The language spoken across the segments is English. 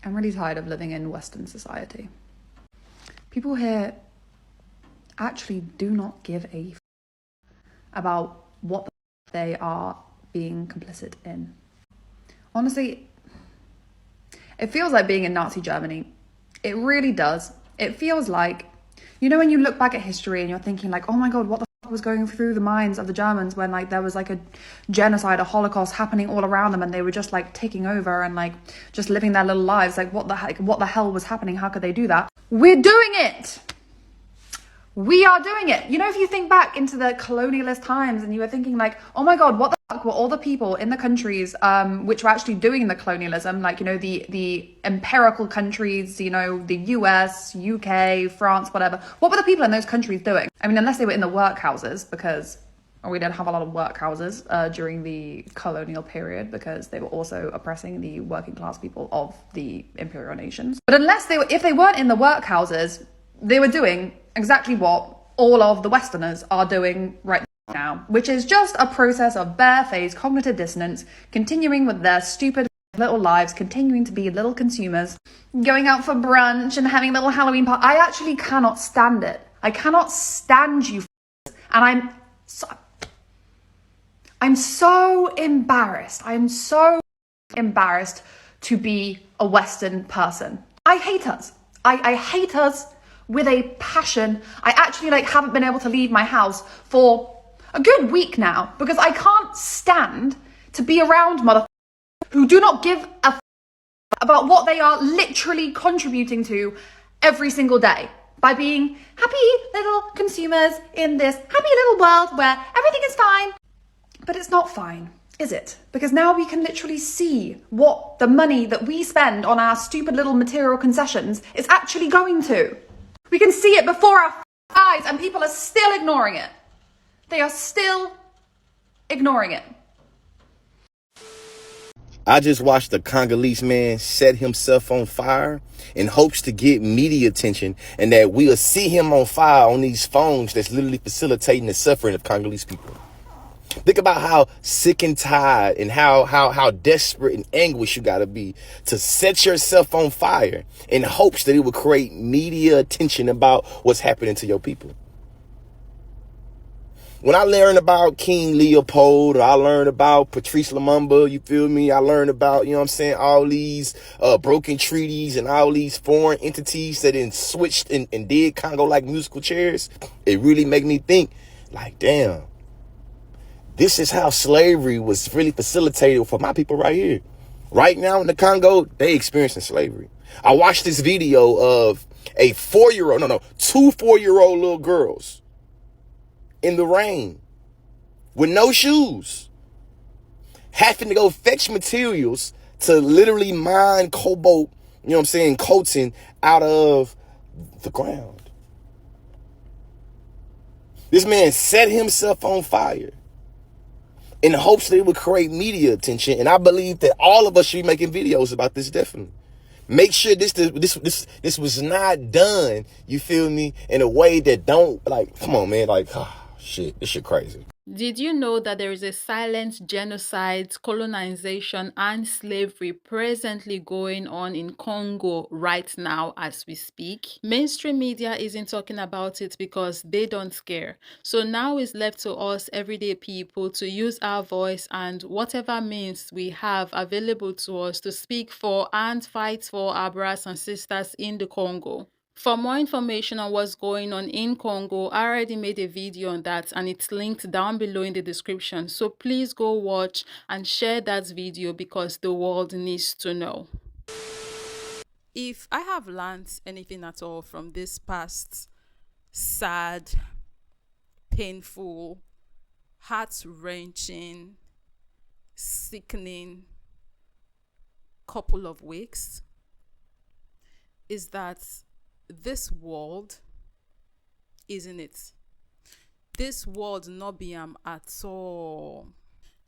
I'm really tired of living in Western society. People here actually do not give a about what they are being complicit in. Honestly, it feels like being in Nazi Germany. It really does. It feels like, you know, when you look back at history and you're thinking like, oh my God, what the fuck was going through the minds of the Germans when like there was like a genocide, a Holocaust happening all around them and they were just like taking over and like just living their little lives. Like what the hell was happening? How could they do that? We're doing it. We are doing it. You know, if you think back into the colonialist times and you were thinking like, oh my God, what the fuck were all the people in the countries which were actually doing the colonialism, like, you know, the empirical countries, you know, the US, UK, France, whatever. What were the people in those countries doing? I mean, unless they were in the workhouses, because we didn't have a lot of workhouses during the colonial period because they were also oppressing the working class people of the imperial nations. But if they weren't in the workhouses, they were doing exactly what all of the Westerners are doing right now, which is just a process of barefaced cognitive dissonance, continuing with their stupid little lives, continuing to be little consumers, going out for brunch and having little Halloween party. I actually cannot stand it. I cannot stand you, and I'm so embarrassed. I'm so embarrassed to be a Western person. I hate us. I hate us with a passion. I actually haven't been able to leave my house for a good week now because I can't stand to be around motherfuckers who do not give a about what they are literally contributing to every single day by being happy little consumers in this happy little world where everything is fine. But it's not fine, is it? Because now we can literally see what the money that we spend on our stupid little material concessions is actually going to. We can see it before our eyes and people are still ignoring it. They are still ignoring it. I just watched a Congolese man set himself on fire in hopes to get media attention and that we'll see him on fire on these phones that's literally facilitating the suffering of Congolese people. Think about how sick and tired and how desperate and anguished you got to be to set yourself on fire in hopes that it will create media attention about what's happening to your people. When I learned about King Leopold, or I learned about Patrice Lumumba, you feel me? I learned about, you know what I'm saying, all these broken treaties and all these foreign entities that then switched and did Congo like musical chairs. It really made me think like, damn. This is how slavery was really facilitated for my people right here. Right now in the Congo, they experiencing slavery. I watched this video of two 4-year-old little girls in the rain with no shoes, having to go fetch materials to literally mine cobalt, you know what I'm saying, coltan out of the ground. This man set himself on fire in hopes that it would create media attention. And I believe that all of us should be making videos about this, definitely. Make sure this was not done, you feel me, in a way that don't, like, come on, man, like, shit, this shit crazy. Did you know that there is a silent genocide, colonization, and slavery presently going on in Congo right now as we speak? Mainstream media isn't talking about it because they don't care. So now it's left to us everyday people to use our voice and whatever means we have available to us to speak for and fight for our brothers and sisters in the Congo. For more information on what's going on in Congo, I already made a video on that and it's linked down below in the description. So please go watch and share that video because the world needs to know. If I have learned anything at all from this past sad, painful, heart-wrenching, sickening couple of weeks, is that this world isn't it. This world not be at all.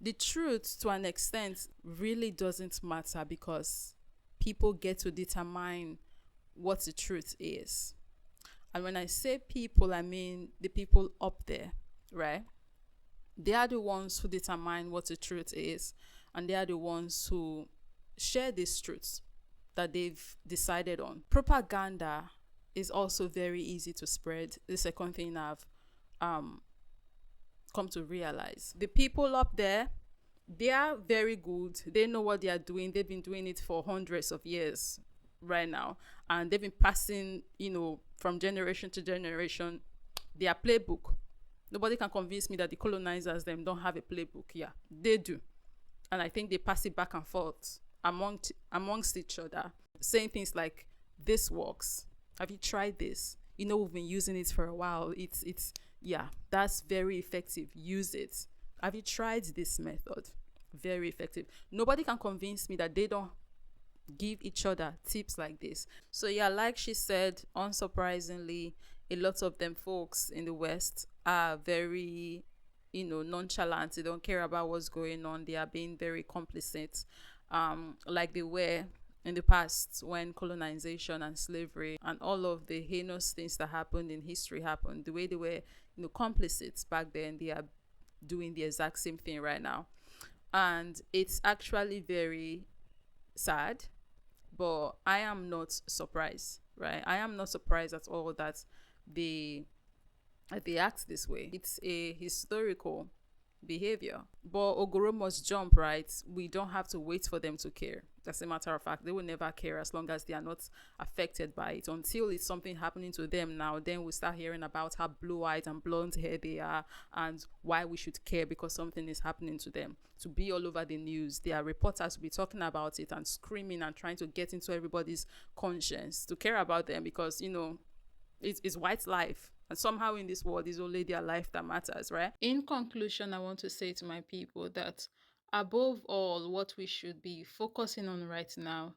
The truth, to an extent, really doesn't matter because people get to determine what the truth is. And when I say people, I mean the people up there, right? They are the ones who determine what the truth is, and they are the ones who share these truths that they've decided on. Propaganda is also very easy to spread. The second thing I've um come to realize. The people up there, they are very good. They know what they are doing. They've been doing it for hundreds of years right now. And they've been passing, from generation to generation, their playbook. Nobody can convince me that the colonizers them don't have a playbook. Yeah, they do. And I think they pass it back and forth amongst each other, saying things like, "This works. Have you tried this? We've been using it for a while. It's yeah, that's very effective. Use it. Have you tried this method? Very effective." Nobody can convince me that they don't give each other tips like this. So yeah, like she said, unsurprisingly, a lot of them folks in the West are very, nonchalant. They don't care about what's going on. They are being very complicit, like they were in the past when colonization and slavery and all of the heinous things that happened in history happened. The way they were, complicit back then, they are doing the exact same thing right now. And it's actually very sad, but I am not surprised, right? I am not surprised at all that they they act this way. It's a historical behavior. But Ogoro must jump, right? We don't have to wait for them to care. As a matter of fact, they will never care as long as they are not affected by it. Until it's something happening to them now, then we start hearing about how blue-eyed and blonde hair they are and why we should care because something is happening to them. To be all over the news, there are reporters will be talking about it and screaming and trying to get into everybody's conscience to care about them because, it's white life. And somehow in this world, it's only their life that matters, right? In conclusion, I want to say to my people that above all, what we should be focusing on right now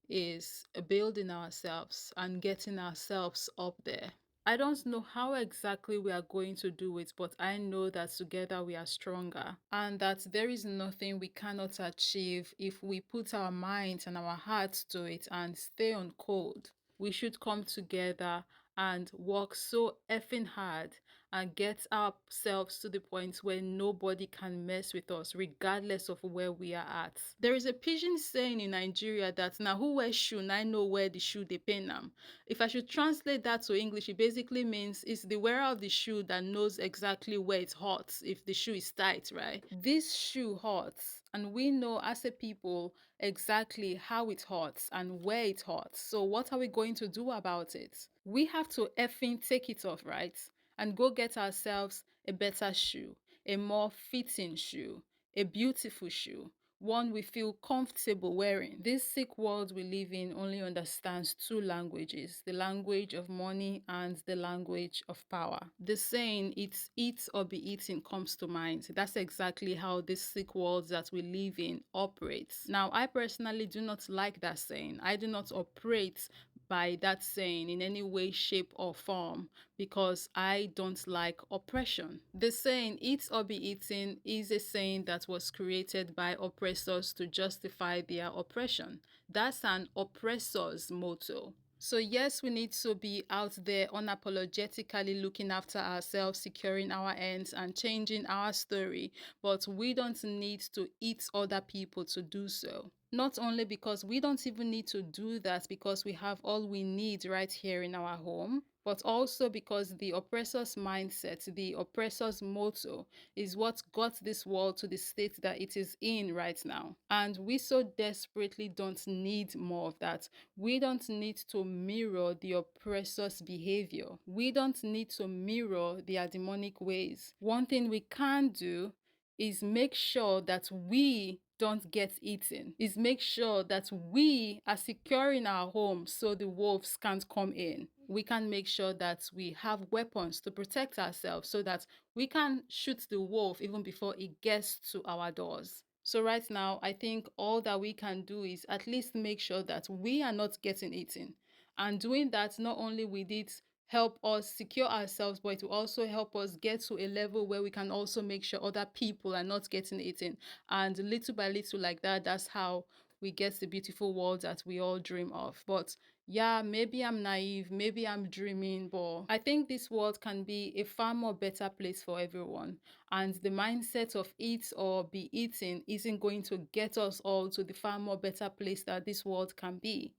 is building ourselves and getting ourselves up there. I don't know how exactly we are going to do it, but I know that together we are stronger and that there is nothing we cannot achieve if we put our minds and our hearts to it and stay on code. We should come together and work so effing hard and get ourselves to the point where nobody can mess with us regardless of where we are at. There is a pigeon saying in Nigeria that now who wears shoe I know where the shoe they pain them. If I should translate that to English, it basically means it's the wearer of the shoe that knows exactly where it hurts if the shoe is tight, right? This shoe hurts and we know as a people exactly how it hurts and where it hurts. So what are we going to do about it? We have to effing take it off, right? And go get ourselves a better shoe, a more fitting shoe, a beautiful shoe, one we feel comfortable wearing. This sick world we live in only understands two languages, the language of money and the language of power. The saying, it's eat or be eaten, comes to mind. That's exactly how this sick world that we live in operates. Now, I personally do not like that saying. I do not operate by that saying in any way, shape, or form because I don't like oppression. The saying, eat or be eaten, is a saying that was created by oppressors to justify their oppression. That's an oppressor's motto. So yes, we need to be out there unapologetically looking after ourselves, securing our ends and changing our story, but we don't need to eat other people to do so. Not only because we don't even need to do that because we have all we need right here in our home, but also because the oppressor's mindset, the oppressor's motto is what got this world to the state that it is in right now. And we so desperately don't need more of that. We don't need to mirror the oppressor's behavior. We don't need to mirror their demonic ways. One thing we can do is make sure that we don't get eaten, is make sure that we are securing our home so the wolves can't come in. We can make sure that we have weapons to protect ourselves so that we can shoot the wolf even before it gets to our doors. So right now, I think all that we can do is at least make sure that we are not getting eaten. And doing that, not only will it help us secure ourselves, but it will also help us get to a level where we can also make sure other people are not getting eaten. And little by little like that, that's how we get the beautiful world that we all dream of. But yeah, maybe I'm naive, maybe I'm dreaming, but I think this world can be a far more better place for everyone. And the mindset of eat or be eaten isn't going to get us all to the far more better place that this world can be.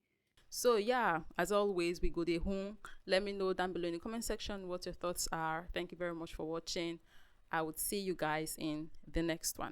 So yeah, as always, we go there home. Let me know down below in the comment section what your thoughts are. Thank you very much for watching. I would see you guys in the next one.